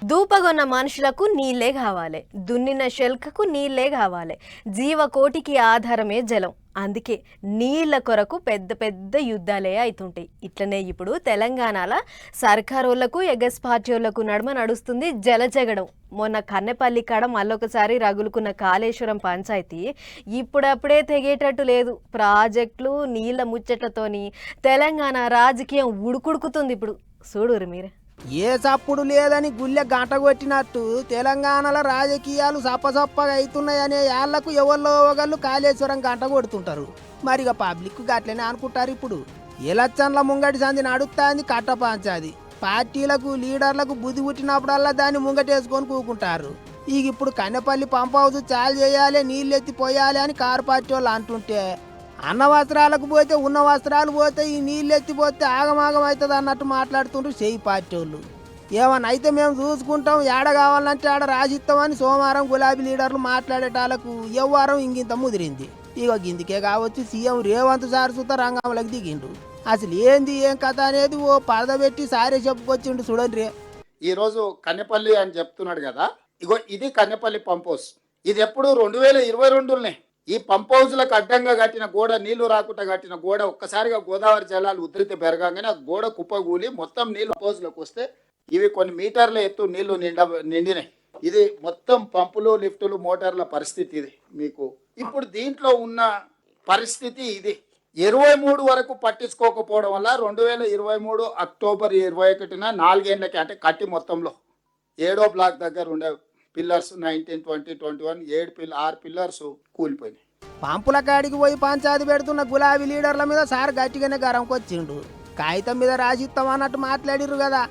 దూపగొన్న మనుషులకు నీళ్ళే కావాలి, దున్నిన శెల్కకు నీళ్ళే కావాలి. జీవకోటికి ఆధారమే జలం. అందుకే నీళ్ల కొరకు పెద్ద పెద్ద యుద్ధాలే అవుతుంటాయి. ఇట్లనే ఇప్పుడు తెలంగాణలో సర్కారోళ్లకు ఎగస్ పార్టీలకు నడుమ నడుస్తుంది జలజగడం. మొన్న కన్నెపల్లి కాడ మళ్ళొకసారి రగులుకున్న కాళేశ్వరం పంచాయతీ ఇప్పుడప్పుడే తెగేటట్టు లేదు. ప్రాజెక్టులు నీళ్ల ముచ్చట్లతోని తెలంగాణ రాజకీయం ఉడుకుడుకుతుంది. ఇప్పుడు చూడురు మీరే. ఏ చప్పుడు లేదని గుళ్ళె గంట కొట్టినట్టు తెలంగాణలో రాజకీయాలు సప్పసప్పగా అవుతున్నాయనే యాళ్లకు ఎవరిలో ఒకళ్ళు కాళేశ్వరం గంట కొడుతుంటారు. మరిగా పబ్లిక్ గట్లనే అనుకుంటారు. ఇప్పుడు ఎలక్షన్ల ముంగటి సంది నడుస్తుంది కట్ట పంచాది. పార్టీలకు లీడర్లకు బుద్ధి పుట్టినప్పుడల్లా దాన్ని ముంగటేసుకొని కూకుంటారు. ఇప్పుడు కన్నెపల్లి పంప్ హౌస్ చాలు చేయాలి, నీళ్ళు ఎత్తిపోయాలి అని కారు పార్టీ వాళ్ళు అంటుంటే, అన్న వస్త్రాలకు పోతే ఉన్న వస్త్రాలు పోతే ఈ నీళ్ళు ఎత్తిపోతే ఆగమాగం అవుతుంది అన్నట్టు మాట్లాడుతుండ్రు చెయ్యి పార్టీ వాళ్ళు. ఏమన్నా అయితే మేము చూసుకుంటాం, ఏడ కావాలంటే ఆడ రాసిస్తామని సోమవారం గులాబీ లీడర్లు మాట్లాడేటాలకు ఎవ్వారం ఇంకింత ముదిరింది. గిందికే కావచ్చు సీఎం రేవంత్ సార్ సుత రంగంలోకి దిగిండు. అసలు ఏంది ఏం కథ అనేది ఓ పరద పెట్టి సారే చెప్పుకొచ్చిండు. చూడండి, ఈరోజు కన్నెపల్లి అని చెప్తున్నాడు కదా. ఇది కన్నెపల్లి పంప్ హౌస్. ఇది ఎప్పుడు 2022లోనే ఈ పంప్ హౌస్లకు అడ్డంగా కట్టిన గోడ, నీళ్లు రాకుండా కట్టిన గోడ ఒక్కసారిగా గోదావరి జలాలు ఉధృతి పెరగానే ఆ గోడ కుప్పగూలి మొత్తం నీళ్లు పంప్ హౌస్లకు వస్తే ఇవి కొన్ని మీటర్ల ఎత్తు నీళ్లు నిండినాయి. ఇది మొత్తం పంపులు, లిఫ్టులు, మోటార్ల పరిస్థితి ఇది. మీకు ఇప్పుడు దీంట్లో ఉన్న పరిస్థితి ఇది. 23 వరకు పట్టించుకోకపోవడం వల్ల 2023 అక్టోబర్ 21న 4 ఏళ్ళకి అంటే కట్టి మొత్తంలో 7వ బ్లాక్ దగ్గర ఉండే పిల్లర్స్ 19, 20, 21 6 పిల్లర్స్ కూలిపోయినాయి. పంపుల కాడికి పోయి పంచాది పెడుతున్న గులాబీ లీడర్ల మీద సార్ గట్టిగానే గరంకొచ్చిండు. కాగితం మీద రాసిస్తాం అన్నట్టు మాట్లాడిర్రు కదా,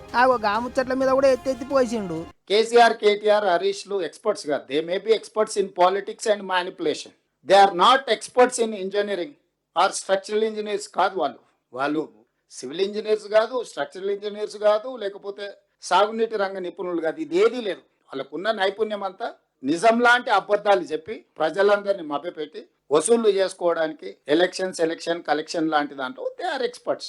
గాముచ్చట్ల మీద కూడా ఎత్తెత్తిపోసిండు. కేసీఆర్, కేటీఆర్, హరీష్లు ఎక్స్పర్ట్స్ కాదు. They may be experts in politics and manipulation. They are not experts in engineering or structural engineers కాదు. వాళ్ళు సివిల్ ఇంజనీర్స్ కాదు, స్ట్రక్చరల్ ఇంజనీర్స్ కాదు, లేకపోతే సాగునీటి రంగ నిపుణులు కాదు. ఇది ఏదీ లేదు. వాళ్ళకున్న నైపుణ్యం అంతా నిజం లాంటి అబద్ధాలు చెప్పి ప్రజలందరినీ మభ్యపెట్టి వసూళ్లు చేసుకోవడానికి ఎలక్షన్ కలెక్షన్ లాంటి దాంట్లో దే ఆర్ ఎక్స్పర్ట్స్.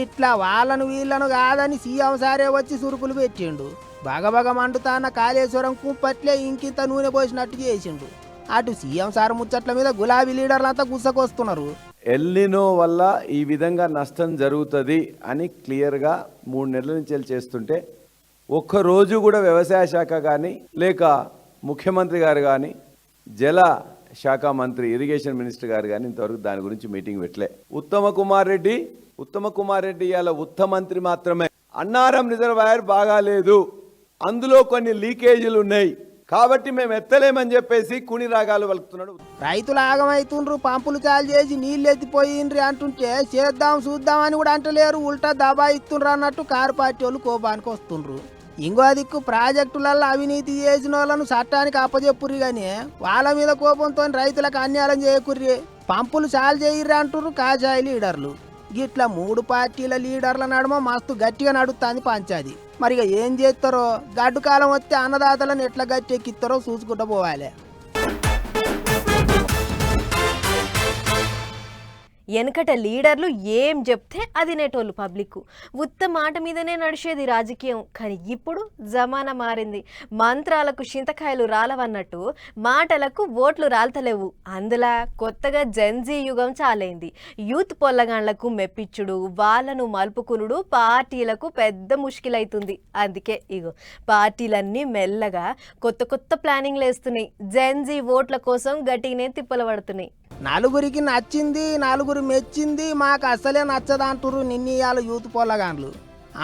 ఇట్లా వాళ్ళను వీళ్ళను కాదని సీఎం సారే వచ్చి సురుకులు పెట్టిండు. బగబగ మండుతాన్న కాళేశ్వరం కుంపట్లే ఇంకింత నూనె పోసినట్టు చేసిండు. అటు సీఎం సార్ ముచ్చట్ల మీద గులాబీ లీడర్లంతా గుసకొస్తున్నారు. ఎల్నినో వల్ల ఈ విధంగా నష్టం జరుగుతుంది అని క్లియర్గా 3 నెలల నుంచి చేస్తుంటే ఒక్కరోజు కూడా వ్యవసాయ శాఖ కానీ లేక ముఖ్యమంత్రి గారు కానీ జల శాఖ మంత్రి ఇరిగేషన్ మినిస్టర్ గారు కానీ ఇంతవరకు దాని గురించి మీటింగ్ పెట్టలే. ఉత్తమ కుమార్ రెడ్డి ఇవాళ ఉత్తమ మంత్రి మాత్రమే. అన్నారం రిజర్వాయర్ బాగాలేదు, అందులో కొన్ని లీకేజీలు ఉన్నాయి కాబట్టి మేము ఎత్తలేమని చెప్పేసి కుని రాగాలు వలుకుతున్నాడు. రైతులు ఆగమైతుండ్రు, పంపులు చాలు చేసి నీళ్ళు ఎత్తిపోయిండ్రి అంటుంటే చేద్దాం చూద్దామని కూడా అంటలేరు. ఉల్టా దబాయిస్తుండ్రు అన్నట్టు కారు పార్టీ వాళ్ళు కోపానికి వస్తుండ్రు. ఇంకో దిక్కు ప్రాజెక్టులలో అవినీతి చేసిన వాళ్ళను చట్టానికి అప్పచెప్పుర్రి కానీ వాళ్ళ మీద కోపంతో రైతులకు అన్యాయం చేయకుర్రి. పంపులు చాలు చేయర్రి అంటుర్రు కాజాయి లీడర్లు. గిట్లా 3 పార్టీల లీడర్ల నడుమ మస్తు గట్టిగా నడుస్తుంది పంచాది. మరిగా ఏం చేస్తారో, గడ్డు కాలం వస్తే అన్నదాతలను ఎట్లా గట్టెక్కిస్తారో చూసుకుంటూ పోవాలి. వెనకట లీడర్లు ఏం చెప్తే అది నెటోళ్ళు పబ్లిక్ ఉత్త మాట మీదనే నడిచేది రాజకీయం. కానీ ఇప్పుడు జమానా మారింది. మంత్రాలకు చింతకాయలు రాలవన్నట్టు మాటలకు ఓట్లు రాల్తలేవు. అందులో కొత్తగా జెన్జీ యుగం చాలైంది. యూత్ పొల్లగాళ్లకు మెప్పించుడు, వాళ్ళను మలుపుకునుడు పార్టీలకు పెద్ద ముష్కిలైతుంది. అందుకే పార్టీలన్నీ మెల్లగా కొత్త ప్లానింగ్లు వేస్తున్నాయి. జెన్జీ ఓట్ల కోసం గట్టిగానే తిప్పలు పడుతున్నాయి. నలుగురికి నచ్చింది, నలుగురు మెచ్చింది, మాకు అసలే నచ్చదంటుర్రు నిన్నీయాల యూత్ పొల్లగాండ్లు.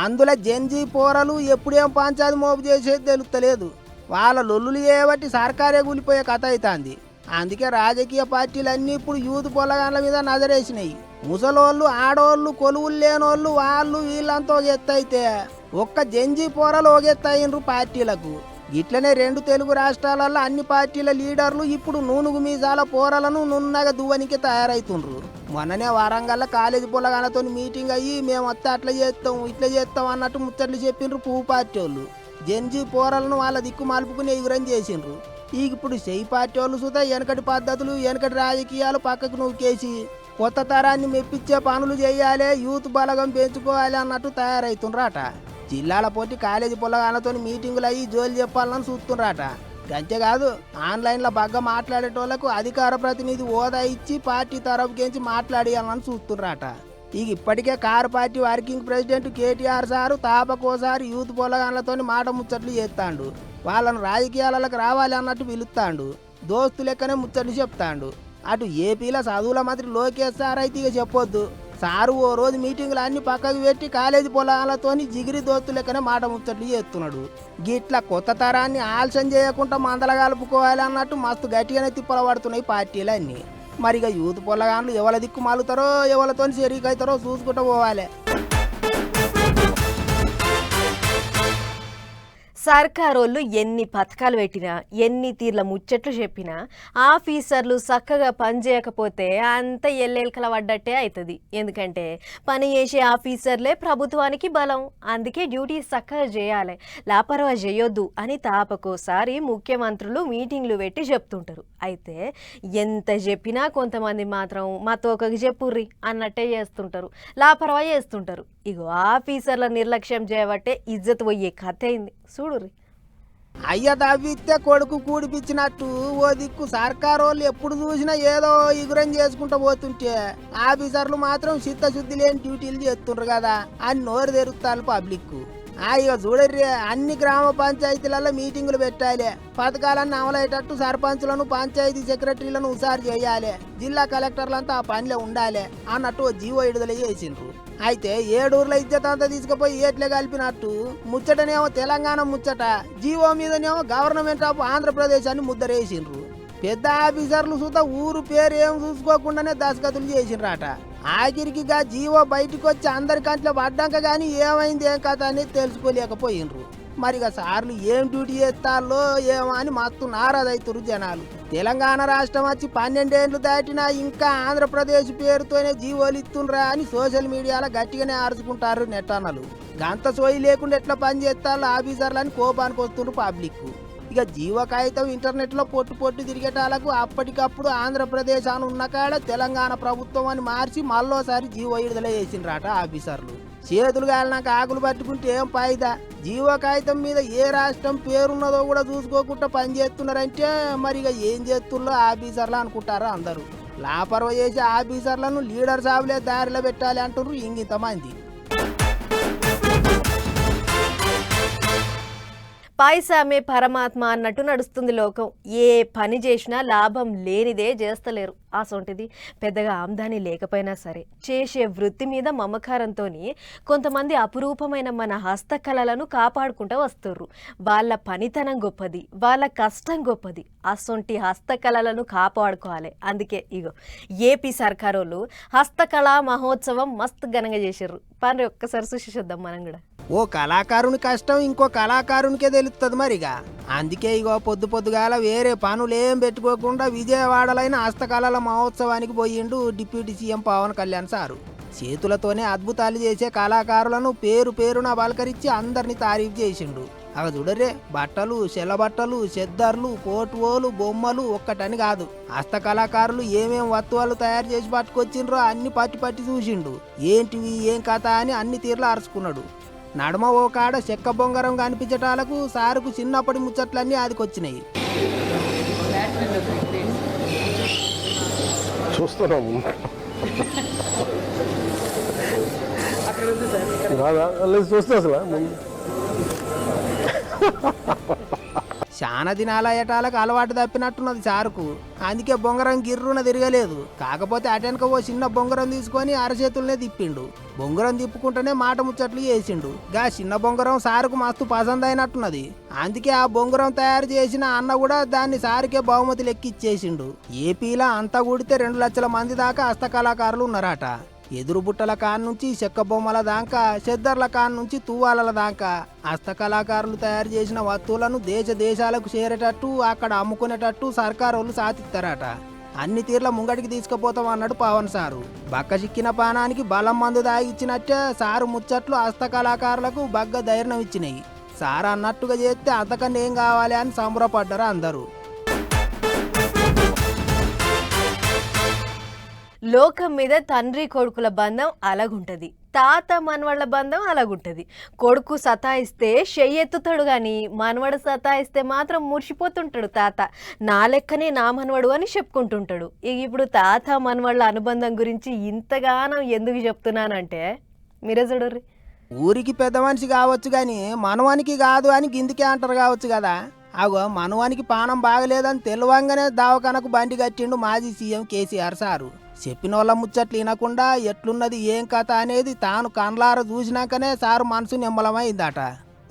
అందులో జెన్జీ పోరలు ఎప్పుడేం పంచాది మోపు చేసేది తెలుస్తలేదు. వాళ్ళ లొల్లులు చేయబట్టి సర్కారే కూలిపోయే కథ అవుతుంది. అందుకే రాజకీయ పార్టీలన్నీ ఇప్పుడు యూత్ పొల్లగాండ్ల మీద నజరేసినాయి. ముసలోళ్ళు, ఆడోళ్ళు, కొలువులు లేనోళ్ళు వాళ్ళు వీళ్ళంతా ఒక ఎత్తు అయితే ఒక్క జెన్జీ పోరలు ఒక ఎత్తు అయినరు పార్టీలకు. ఇట్లనే 2 తెలుగు రాష్ట్రాలలో అన్ని పార్టీల లీడర్లు ఇప్పుడు నూనుగు మీసాల పోరలను నున్నగా దువ్వనికి తయారైతుండ్రు. మొన్ననే వరంగల్ కాలేజీ పొలగానతో మీటింగ్ అయ్యి మేము వస్తే అట్లా చేస్తాం ఇట్లా చేస్తాం అన్నట్టు ముచ్చట్లు చెప్పిండ్రు పువ్వు పార్టీ వాళ్ళు. జెన్జీ పోరలను వాళ్ళ దిక్కు మలుపుకుని ఎగురం చేసిండ్రు. ఇప్పుడు చెయ్యి పార్టీ వాళ్ళు సుతా వెనకటి పద్ధతులు, వెనకటి రాజకీయాలు పక్కకు నూకేసి కొత్త తరాన్ని మెప్పించే పనులు చేయాలి, యూత్ బలగం పెంచుకోవాలి అన్నట్టు తయారైతుండ్రట. జిల్లాల పోటీ కాలేజీ పొల్లగాళ్ళతో మీటింగులు అయ్యి జోలు చెప్పాలని చూస్తున్నారట. అంతేకాదు ఆన్లైన్లో బాగా మాట్లాడేటోళ్లకు అధికార ప్రతినిధి హోదా ఇచ్చి పార్టీ తరపుకేంచి మాట్లాడేయాలని చూస్తున్నారట. ఇక ఇప్పటికే car party working president KTR sir తాపకోసారి యూత్ పొల్లగాళ్ళతో మాట ముచ్చట్లు చేస్తాడు. వాళ్ళను రాజకీయాలకు రావాలి అన్నట్టు పిలుస్తాడు. దోస్తు లెక్కనే ముచ్చట్లు చెప్తాడు. అటు ఏపీలో చదువుల మంత్రి లోకేష్ సార్ అయితే ఇక చెప్పొద్దు. సారు ఓ రోజు మీటింగులు అన్ని పక్కకు పెట్టి కాలేజీ పొలాలతోని జిగిరి దోస్తు లెక్కనే మాట ముచ్చట్లు చేస్తున్నాడు. గిట్లా కొత్త తరాన్ని ఆలస్యం చేయకుండా మందల కలుపుకోవాలి అన్నట్టు మస్తు గట్టిగానే తిప్పల పడుతున్నాయి పార్టీలన్నీ. మరిగా యూత్ పొల్లగాన్లు ఎవరి దిక్కు మాలుతారో ఎవరితో చెరికైతారో చూసుకుంటూ పోవాలి. సర్కారోళ్ళు ఎన్ని పథకాలు పెట్టినా ఎన్ని తీర్ల ముచ్చట్లు చెప్పినా ఆఫీసర్లు చక్కగా పనిచేయకపోతే అంత ఎల్లెలకల పడ్డట్టే అవుతుంది. ఎందుకంటే పని చేసే ఆఫీసర్లే ప్రభుత్వానికి బలం. అందుకే డ్యూటీ చక్కగా చేయాలి, లాపరవా చేయొద్దు అని తాపకోసారి ముఖ్యమంత్రులు మీటింగ్లు పెట్టి చెప్తుంటారు. అయితే ఎంత చెప్పినా కొంతమంది మాత్రం మా తోకకి చెప్పుర్రి అన్నట్టే చేస్తుంటారు, లాపరవా చేస్తుంటారు. ఇగో ఆఫీసర్ల నిర్లక్ష్యం చేయబట్టే ఇజ్జత్ పోయే కథ అయింది చూడుర్రి. అయ్య తవ్విస్తే కొడుకు కూడిపించినట్టు ఓ దిక్కు సర్కారు వాళ్ళు ఎప్పుడు చూసినా ఏదో ఇగురం చేసుకుంటూ పోతుంటే ఆఫీసర్లు మాత్రం చిత్తశుద్ధి లేని డ్యూటీలు చేస్తుండ్రు కదా అని నోరు తెరుస్తారు పబ్లిక్. ఇక చూడర్రి, అన్ని గ్రామ పంచాయతీలలో మీటింగులు పెట్టాలి, పథకాలన్నీ అమలయ్యేటట్టు సర్పంచులను పంచాయతీ సెక్రటరీలను హుషారు చేయాలి, జిల్లా కలెక్టర్లంతా ఆ పనిలో ఉండాలి అన్నట్టు జీవో విడుదల చేసిండ్రు. అయితే 7 ఊర్ల ఇజ్జత్ అంతా తీసుకుపోయి ఏట్లే కలిపినట్టు ముచ్చటనేమో తెలంగాణ ముచ్చట, జీవో మీదనేమో గవర్నమెంట్ ఆఫ్ ఆంధ్రప్రదేశ్ అని ముద్దరేసిండ్రు. పెద్ద ఆఫీసర్లు సుతా ఊరు పేరు ఏం చూసుకోకుండానే దశగతులు చేసిండ్రట. ఆఖరికి జీవో బయటకు వచ్చి అందరి కంట్లో పడ్డాక కానీ ఏమైంది ఏం కథ అనేది తెలుసుకోలేకపోయినరు. మరిగా సార్లు ఏం డ్యూటీ చేస్తారో ఏమో అని మస్తు నారాదైతురు జనాలు. తెలంగాణ రాష్ట్రం వచ్చి 12 ఏళ్ళు దాటినా ఇంకా ఆంధ్రప్రదేశ్ పేరుతోనే జీవోలు ఇస్తుండ్రా అని సోషల్ మీడియాలో గట్టిగానే ఆర్చుకుంటారు నెట్టన్నలు. గంత సోయి లేకుండా ఎట్లా పని చేస్తారో ఆఫీసర్లని కోపానికి వస్తుండ్రు పబ్లిక్. ఇక జీవో కాగితం ఇంటర్నెట్లో పొట్టు తిరిగేటాలకు అప్పటికప్పుడు ఆంధ్రప్రదేశ్ అని ఉన్న కాడ తెలంగాణ ప్రభుత్వం అని మార్చి మళ్ళోసారి జీవో విడుదల చేసిండ్రట ఆఫీసర్లు. చేతులు కాలినాక ఆకులు పట్టుకుంటే ఏం ఫాయిదా? జీవో కాగితం మీద ఏ రాష్ట్రం పేరున్నదో కూడా చూసుకోకుండా పని చేస్తున్నారంటే మరి ఇక ఏం చేస్తుల్లో ఆఫీసర్లు అనుకుంటారో అందరూ. లాపర్వ చేసే ఆఫీసర్లను లీడర్ సాబులే దారిలో పెట్టాలి అంటున్నారు ఇంగింతమంది. పైసామే పరమాత్మ అన్నట్టు నడుస్తుంది లోకం. ఏ పని చేసినా లాభం లేనిదే చేస్తలేరు. అసొంటిది పెద్దగా ఆమ్దాని లేకపోయినా సరే చేసే వృత్తి మీద మమకారంతో కొంతమంది అపురూపమైన మన హస్తకళలను కాపాడుకుంటూ వస్తుర్రు. వాళ్ళ పనితనం గొప్పది, వాళ్ళ కష్టం గొప్పది. అసొంటి హస్తకళలను కాపాడుకోవాలి. అందుకే ఇగో ఏపీ సర్కారోళ్ళు హస్తకళా మహోత్సవం మస్తు ఘనంగా చేసిర్రు. పని ఒక్కసారి చూసేద్దాం మనం కూడా. ఓ కళాకారుని కష్టం ఇంకో కళాకారునికే తెలుస్తుంది మరిగా. అందుకే ఇగో పొద్దుగాల వేరే పనులేం పెట్టుకోకుండా విజయవాడలైన హస్తకళల మహోత్సవానికి పోయిండు deputy CM Pawan Kalyan sir. చేతులతోనే అద్భుతాలు చేసే కళాకారులను పేరున పలకరించి అందరినీ తారీఫ్ చేసిండు. అవి చూడరే, బట్టలు, బట్టలు, చెద్దర్లు, పోటువోలు, బొమ్మలు ఒక్కటని కాదు, హస్తకళాకారులు ఏమేం వస్తువులు తయారు చేసి పట్టుకొచ్చిండ్రో అన్ని పట్టి చూసిండు. ఏంటివి ఏం కథ అని అన్ని తీర్లు అరుచుకున్నాడు. నడుమ ఓ కాడ చెక్క బొంగరం కనిపించటాలకు సారుకు చిన్నప్పటి ముచ్చట్లన్నీ ఆదికొచ్చినాయి. చూస్తున్నాము చూస్తా అసలు చాలా దినాల ఏటాలకు అలవాటు తప్పినట్టున్నది సారుకు. అందుకే బొంగరం గిర్రున తిరగలేదు. కాకపోతే అటెనక ఓ చిన్న బొంగరం తీసుకొని అరచేతులనే తిప్పిండు. బొంగరం తిప్పుకుంటేనే మాట ముచ్చట్లు చేసిండు. గా చిన్న బొంగరం సారుకు మస్తు పసంద్ అయినట్టున్నది. అందుకే ఆ బొంగరం తయారు చేసిన అన్న కూడా దాన్ని సారుకే బహుమతి లెక్కిచ్చేసిండు. ఏపీలో అంతా కూడితే 2 లక్షల మంది దాకా హస్తకళాకారులు ఉన్నారట. ఎదురు బుట్టల కాన్ నుంచి చెక్క బొమ్మల దాకా, చెద్దర్ల కాన్ నుంచి తువ్వాలల దాకా హస్తకళాకారులు తయారు చేసిన వస్తువులను దేశాలకు చేరేటట్టు అక్కడ అమ్ముకునేటట్టు సర్కారోళ్ళు సాధిస్తారట. అన్ని తీర్ల ముంగడికి తీసుకుపోతాం అన్నాడు పవన్ సారు. బక్క చిక్కిన పానానికి బలం మందు దాగిచ్చినట్టే సారు ముచ్చట్లు హస్తకళాకారులకు బగ్గ ధైర్యం ఇచ్చినాయి. సారు అన్నట్టుగా చేస్తే అంతకన్నా ఏం కావాలి అని సంబరపడ్డారు అందరూ. లోకం మీద తండ్రి కొడుకుల బంధం అలాగుంటది. తాత మనవళ్ళ బంధం అలాగుంటది. కొడుకు సతాయిస్తే చెయ్యెత్తుతాడు కానీ మనవడు సతాయిస్తే మాత్రం మురిసిపోతుంటాడు తాత. నా లెక్కనే నా మనవడు అని చెప్పుకుంటుంటాడు. ఇప్పుడు తాత మనవళ్ళ అనుబంధం గురించి ఇంతగానో ఎందుకు చెప్తున్నానంటే మీరే చూడర్రి. ఊరికి పెద్ద మనిషి కావచ్చు కానీ మనవానికి కాదు అని గిందికే అంటారు కావచ్చు కదా. అగో మనవానికి పానం బాగలేదని తెలవంగానే దవాఖానకు బండి కట్టిండు మాజీ సీఎం కేసీఆర్ సారు. చెప్పిన వాళ్ళ ముచ్చట్లు వినకుండా ఎట్లున్నది ఏం కథ అనేది తాను కండ్లార చూసినాకనే సారు మనసు నిమ్మలమైందట.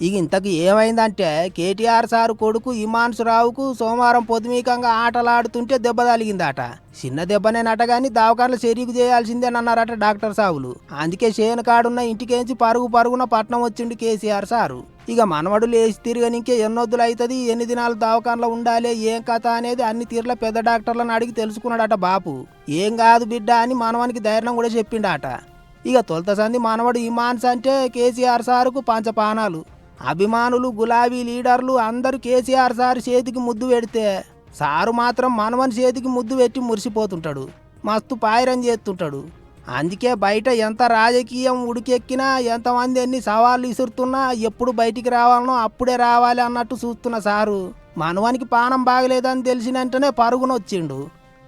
ఇక ఇంతకు ఏమైందంటే కేటీఆర్ సారు కొడుకు హిమాన్సురావుకు సోమవారం పొద్దుమీకంగా ఆటలాడుతుంటే దెబ్బ తగిలిందట. చిన్న దెబ్బనేనట కానీ దవాఖానలో చెరీకు చేయాల్సిందేనన్నారట డాక్టర్ సావులు. అందుకే చేను కాడున్న ఇంటికేంచి పరుగున పట్నం వచ్చిండు కేసీఆర్ సారు. ఇక మనవడు లేచి తిరగనికే ఎన్నొద్దులు అవుతుంది, ఎన్ని దినాలు దవాఖానలో ఉండాలి, ఏం కథ అనేది అన్ని తీర్ల పెద్ద డాక్టర్లను అడిగి తెలుసుకున్నాడట బాపు. ఏం కాదు బిడ్డ అని మనవానికి ధైర్యం కూడా చెప్పిండట. ఇక తొలత సంది మనవడు హిమాన్స్ అంటే కేసీఆర్ సారుకు పంచపానాలు. అభిమానులు గులాబీ లీడర్లు అందరూ కేసీఆర్ సార్ చేతికి ముద్దు పెడితే సారు మాత్రం మనవని చేతికి ముద్దు పెట్టి మురిసిపోతుంటాడు, మస్తు పాయిరం చేస్తుంటాడు. అందుకే బయట ఎంత రాజకీయం ఉడికెక్కినా ఎంతమంది ఎన్ని సవాళ్ళు విసురుతున్నా ఎప్పుడు బయటికి రావాలనో అప్పుడే రావాలి అన్నట్టు చూస్తున్న సారు మనవానికి పానం బాగలేదని తెలిసిన వెంటనే పరుగునొచ్చిండు.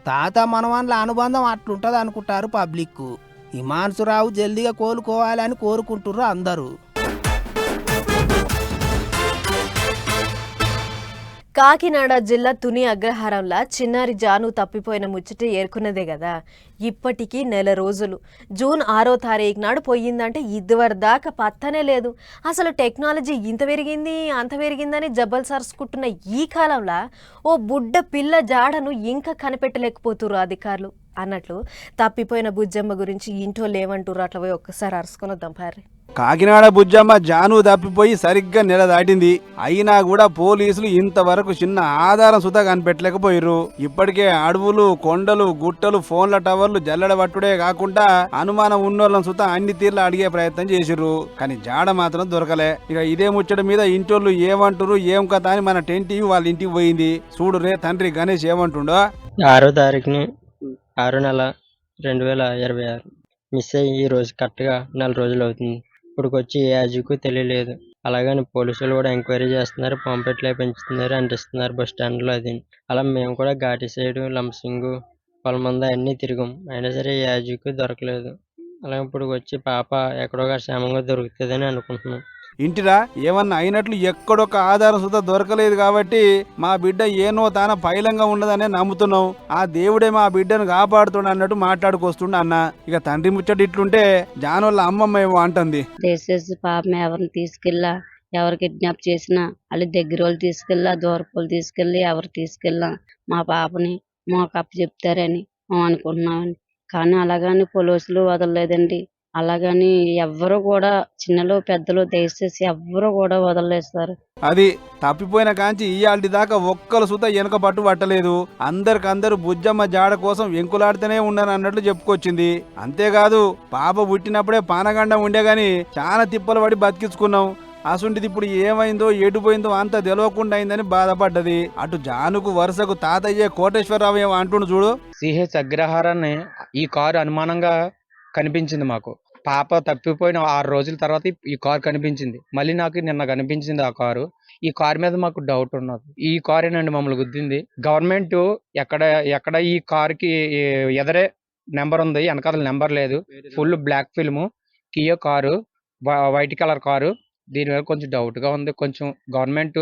తాత మనవన్ల అనుబంధం అట్లుంటుంది అనుకుంటారు పబ్లిక్. హిమాన్సురావు జల్దిగా కోలుకోవాలని కోరుకుంటుర్రు అందరూ. కాకినాడ జిల్లా తుని అగ్రహారంలో చిన్నారి జాను తప్పిపోయిన ముచ్చట ఏర్కొన్నదే కదా. ఇప్పటికీ నెల రోజులు. జూన్ 6వ తారీఖు నాడు పోయిందంటే ఇదివరకు దాకా పత్తనే లేదు. అసలు టెక్నాలజీ ఇంత పెరిగింది అంత పెరిగిందని జబ్బలు సరుచుకుంటున్న ఈ కాలంలో ఓ బుడ్డ పిల్ల జాడను ఇంకా కనిపెట్టలేకపోతున్నారు అధికారులు అన్నట్లు తప్పిపోయిన బుజ్జమ్మ గురించి ఇంటోళ్ళు ఏమంటారు అట్లా పోయి ఒక్కసారి అరుచుకొని వద్దాం పారి. కాకినాడ బుజ్జమ్మ జాను తప్పిపోయి సరిగ్గా నెల దాటింది. అయినా కూడా పోలీసులు ఇంతవరకు చిన్న ఆధారం సుతా కనిపెట్టలేకపోయారు. ఇప్పటికే అడవులు, కొండలు, గుట్టలు, ఫోన్ల టవర్లు జల్లడబట్టుడే కాకుండా అనుమానం ఉన్నోళ్ళని సుతా అన్ని తీర్లు అడిగే ప్రయత్నం చేసిర్రు. కానీ జాడ మాత్రం దొరకలే. ఇక ఇదే ముచ్చట మీద ఇంటోళ్ళు ఏమంటారు ఏం కథ అని మన టీవీ వాళ్ళ ఇంటికి పోయింది. చూడు రే తండ్రి గణేష్ ఏమంటుండో. 6వ తారీఖుని 6 నెల 2026 మిస్ అయ్యి ఈ రోజు కరెక్ట్గా 4 రోజులు అవుతుంది. ఇప్పటికొచ్చి ఏ యాజకు తెలియలేదు. అలాగని పోలీసులు కూడా ఎంక్వైరీ చేస్తున్నారు, పాంపెట్లు పెంచుతున్నారు, అంటిస్తున్నారు బస్ స్టాండ్లో. అది అలా మేము కూడా ఘాటి సైడ్, లంసింగ్, పొలమంద అన్నీ తిరిగాం. అయినా సరే ఏ యాజకు దొరకలేదు. అలా ఇప్పుడు వచ్చి పాప ఎక్కడో క్షేమంగా దొరుకుతుందని అనుకుంటున్నాం. ఇంటిరా ఏమన్నా అయినట్లు ఎక్కడొక ఆధారం సుతా దొరకలేదు కాబట్టి మా బిడ్డ ఏనో తాన పైలంగా ఉండదనే నమ్ముతున్నాం. ఆ దేవుడే మా బిడ్డను కాపాడుతుండ అన్నట్టు మాట్లాడుకొస్తుండ అన్న. ఇక తండ్రి ముచ్చట ఇట్లుంటే జానోళ్ళ అమ్మమ్మ ఏమో అంటుంది. దయచేసి పాపం ఎవరిని తీసుకెళ్ళా, ఎవరు కిడ్నాప్ చేసినా వాళ్ళ దగ్గర వాళ్ళు తీసుకెళ్ళా, దూరపోలు తీసుకెళ్ళి ఎవరు తీసుకెళ్ళా మా పాపని మాకు అప్పు చెప్తారని మేము అనుకుంటున్నామని. కానీ అలాగని పోలీసులు వదలలేదండి. అలాగని ఎవ్వరు కూడా చిన్నలు పెద్దలు దయచేసి ఎవ్వరు కూడా వదలలేస్తారు. అది తప్పిపోయిన కాంచి ఇయాల్టి దాకా ఒక్కరు సుత వెనక పట్టు పట్టలేదు. అందరికందరూ బుజ్జమ్మ జాడ కోసం వెంకులాడితేనే ఉండను అన్నట్లు చెప్పుకొచ్చింది. అంతేకాదు పాప పుట్టినప్పుడే పానగండం ఉండే గాని చాలా తిప్పలు పడి బతికించుకున్నాం. అసుంటిది ఇప్పుడు ఏమైందో ఎటుపోయిందో అంత తెలియకుండా అయిందని బాధపడ్డది. అటు జానుకు వరుసకు తాతయ్య కోటేశ్వరరావు ఏమో అంటుండు చూడు. సిహెచ్ అగ్రహారాన్ని ఈ కారు అనుమానంగా కనిపించింది మాకు. పాప తప్పిపోయిన 6 రోజుల తర్వాత ఈ కారు కనిపించింది. మళ్ళీ నాకు నిన్న కనిపించింది ఆ కారు. ఈ కారు మీద మాకు డౌట్ ఉన్నది. ఈ కారేనండి మమ్మల్ని గుద్దింది. గవర్నమెంట్ ఎక్కడ ఈ కారుకి ఎదరే నెంబర్ ఉంది, వెనకాల నెంబర్ లేదు. Full black film, Kia car, white colour car. దీని మీద కొంచెం డౌట్ గా ఉంది. కొంచెం గవర్నమెంట్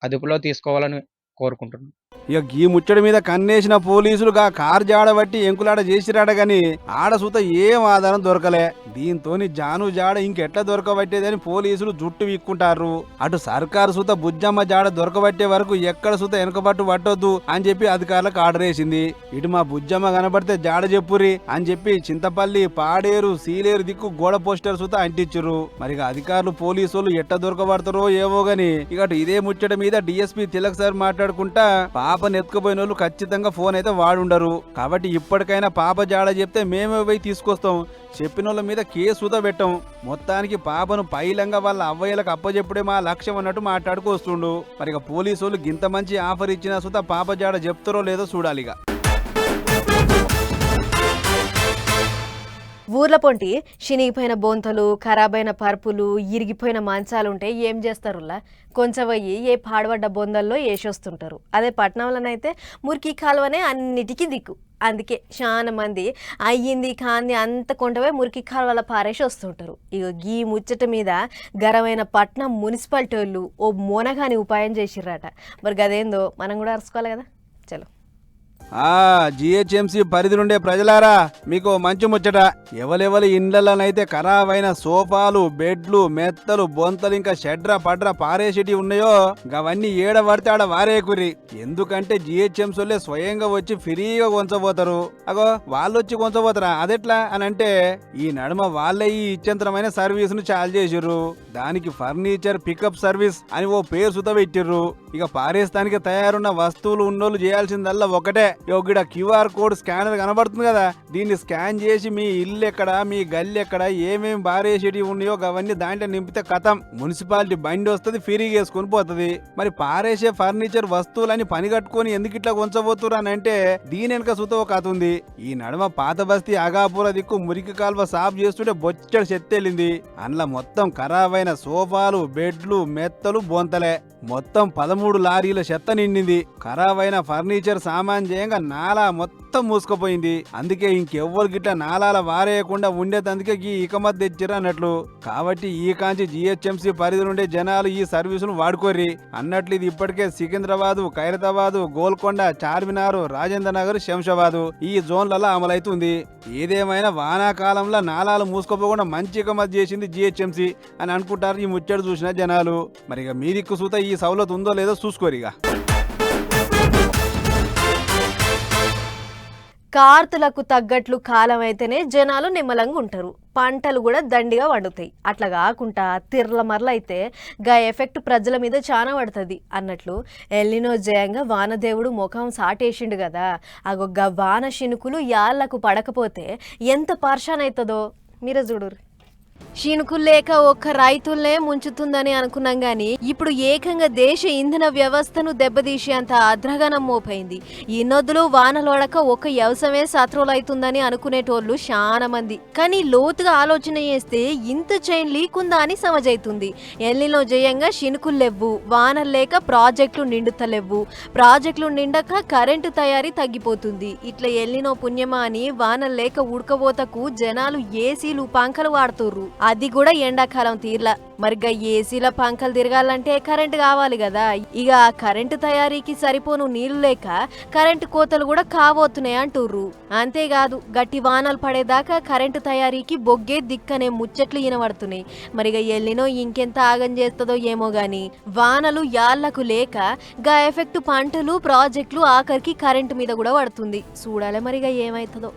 అదుపులో తీసుకోవాలని కోరుకుంటున్నాం. ఇక ఈ ముచ్చడి మీద కన్నేసిన పోలీసులుగా కారు జాడబట్టి ఎంకులాట చేసిరాడ గాని ఆడ సూత ఏం ఆధారం దొరకలే. దీంతోని జాను జాడ ఇంకెట్లా దొరకబట్టేదని పోలీసులు జుట్టు వీక్కుంటారు. అటు సర్కారు సూత బుజ్జమ్మ జాడ దొరకబట్టే వరకు ఎక్కడ సూత వెనకబట్టు పట్టొద్దు అని చెప్పి అధికారులకు ఆర్డర్ వేసింది. ఇటు మా బుజ్జమ్మ కనబడితే జాడ చెప్పురి అని చెప్పి చింతపల్లి, పాడేరు, సీలేరు దిక్కు గోడ పోస్టర్ సూత అంటించురు. మరి అధికారులు పోలీసులు ఎట్లా దొరకబడతారో ఏవో గాని ఇక ఇదే ముచ్చట మీద డిఎస్పీ తిలక్ సార్ మాట్లాడుకుంటా పాపను ఎత్తుకుపోయిన వాళ్ళు ఖచ్చితంగా ఫోన్ అయితే వాడుండరు. కాబట్టి ఇప్పటికైనా పాప జాడ చెప్తే మేమే పోయి తీసుకొస్తాం, చెప్పిన వాళ్ళ మీద కేసు పెట్టాం. మొత్తానికి పాపను పైలంగా వాళ్ళ అవ్వయ్యలకు అప్పచెప్పుడే మా లక్ష్యం అన్నట్టు మాట్లాడుకొస్తుండు. మరి ఇక పోలీసు వాళ్ళు గింత మంచి ఆఫర్ ఇచ్చినా సుత పాప జాడ చెప్తారో లేదో చూడాలిగా. ఊర్ల పొంటి చినిగిపోయిన బొంతలు, ఖరాబైన పరుపులు, ఇరిగిపోయిన మంచాలు ఉంటే ఏం చేస్తారులా? కొంచెం పోయి ఏ పాడబడ్డ బొందల్లో వేసొస్తుంటారు. అదే పట్టణంలోనైతే మురికి కాలువనే అన్నిటికీ దిక్కు. అందుకే చాలా మంది అయ్యింది కాంది అంత కొంటవే మురికి కాలువల పారేసి వస్తుంటారు. ఇక ఈ ముచ్చట మీద గరమైన పట్నం మున్సిపాలిటీ వాళ్ళు ఓ మోనగాని ఉపాయం చేసిర్రట. మరి గదేందో మనం కూడా అరుచుకోవాలి కదా. చలో. జిహెచ్ఎంసీ పరిధిలుండే ప్రజలారా, మీకు మంచి ముచ్చట. ఎవరెవరి ఇండ్లలోనైతే ఖరాబైన సోఫాలు, బెడ్లు, మెత్తలు, బొంతలు ఇంకా షడ్ర పడ్ర పారేసేటి ఉన్నాయో అవన్నీ ఏడ పడితే ఆడ వారేకుర్రి. ఎందుకంటే జిహెచ్ఎంసీలే స్వయంగా వచ్చి ఫ్రీగా కొంచబోతారు. అగో వాళ్ళు వచ్చి కొంచబోతారా? అదెట్లా అని అంటే, ఈ నడుమ వాళ్ళే ఈ ఇచ్చంతరమైన సర్వీస్ ను చాలు చేసిర్రు. దానికి ఫర్నిచర్ పికప్ సర్వీస్ అని ఓ పేరు సుత పెట్టిర్రు. ఇక పారేస్తానికి తయారున్న వస్తువులు ఉన్నోళ్ళు చేయాల్సిందల్లా ఒకటే. ఇక్కడ క్యూఆర్ కోడ్ స్కానర్ కనబడుతుంది కదా, దీన్ని స్కాన్ చేసి మీ ఇల్లు ఎక్కడ, మీ గల్లి ఎక్కడ, ఏమేమి పారేసేటి ఉన్నాయో అవన్నీ దాంట్లో నింపితే కథం, మున్సిపాలిటీ బండి వస్తుంది, ఫ్రీగా వేసుకొని పోతుంది. మరి పారేసే ఫర్నిచర్ వస్తువులని పని కట్టుకొని ఎందుకు ఇట్లా కొంచబోతురు అని అంటే, దీని వెనక సుత ఒక కథ ఉంది. ఈ నడుమ పాత బస్తీ అగాపుర దిక్కు మురికి కాల్వ సాఫ్ చేస్తుంటే బొచ్చడి చెత్తెళ్ళింది. అందులో మొత్తం ఖరాబైన సోఫాలు, బెడ్లు, మెత్తలు, బొంతలే మొత్తం 13 లారీల చెత్త నిండింది. ఖరాబైన ఫర్నిచర్ సామాన్ చేయంగా నాలా మొత్తం మూసుకుపోయింది. అందుకే ఇంకెవ్వరు గిట్లా నాలాల వారేయకుండా ఉండేదందుకే ఈ ఇకమత్ తెచ్చిర్రు అన్నట్లు. కాబట్టి ఈ కాంచి జిహెచ్ఎంసీ పరిధి నుండే జనాలు ఈ సర్వీసును వాడుకోర్రి అన్నట్లు. ఇది ఇప్పటికే సికింద్రాబాదు, ఖైరతాబాదు, గోల్కొండ, చార్మినారు, రాజేంద్ర నగర్, శంషాబాదు ఈ జోన్లలో అమలైతుంది. ఏదేమైనా వానాకాలంలో నాలాలు మూసుకుపోకుండా మంచి ఇకమత్ చేసింది జిహెచ్ఎంసీ అని అనుకుంటారు ఈ ముచ్చట చూసిన జనాలు. మరి ఇక మీ దిక్కు సూత ఈ సౌలత్ ఉందో లేదో చూసుకోరిగా. కార్తులకు తగ్గట్లు కాలం అయితేనే జనాలు నిమ్మలంగా ఉంటారు, పంటలు కూడా దండిగా వండుతాయి. అట్లా కాకుండా తిర్ల మరల అయితే గా ఎఫెక్ట్ ప్రజల మీద చాలా పడుతుంది అన్నట్లు. ఎల్లినో జయంగా వానదేవుడు ముఖం సాటేసిండు కదా. అగో గా వాన శినుకులు యాళ్లకు పడకపోతే ఎంత పర్షాన్ అవుతుందో మీరే చూడుర్రి. శినుకులు లేక ఒక్క రైతులనే ముంచుతుందని అనుకున్నాం గాని ఇప్పుడు ఏకంగా దేశ ఇంధన వ్యవస్థను దెబ్బతీసి అంత అద్రగనం మోపైంది. ఈ నదులు వానలోడక ఒక్క వ్యవసాయమే శత్రువులైతుందని అనుకునేటోళ్ళు చాలా మంది. కానీ లోతుగా ఆలోచన చేస్తే ఇంత చైన్ లీక్ ఉందా అని సమజైతుంది. ఎల్లిలో జయంగా శినుకులు లేవు, వానలు లేక ప్రాజెక్టులు నిండుతలేవు, ప్రాజెక్టులు నిండక కరెంటు తయారీ తగ్గిపోతుంది. ఇట్లా ఎల్లినో పుణ్యమా అని వానలు లేక ఉడకబోతకు జనాలు ఏసీలు, పంకలు వాడుతుర్రు. అది కూడా ఎండాకాలం తీర్లా. మరిగా ఏసీల పంకలు తిరగాలంటే కరెంటు కావాలి కదా. ఇక కరెంటు తయారీకి సరిపోను నీళ్లు లేక కరెంటు కోతలు కూడా కాబోతున్నాయి అంటుర్రు. అంతేకాదు గట్టి వానలు పడేదాకా కరెంటు తయారీకి బొగ్గే దిక్కనే ముచ్చట్లు ఈనబడుతున్నాయి. మరిగా ఎల్లినో ఇంకెంత ఆగం చేస్తుందో ఏమో గాని వానలు యాళ్లకు లేక గా ఎఫెక్ట్ పంటలు, ప్రాజెక్టులు, ఆఖరికి కరెంటు మీద కూడా పడుతుంది. చూడాలి మరిగా ఏమైతుందో.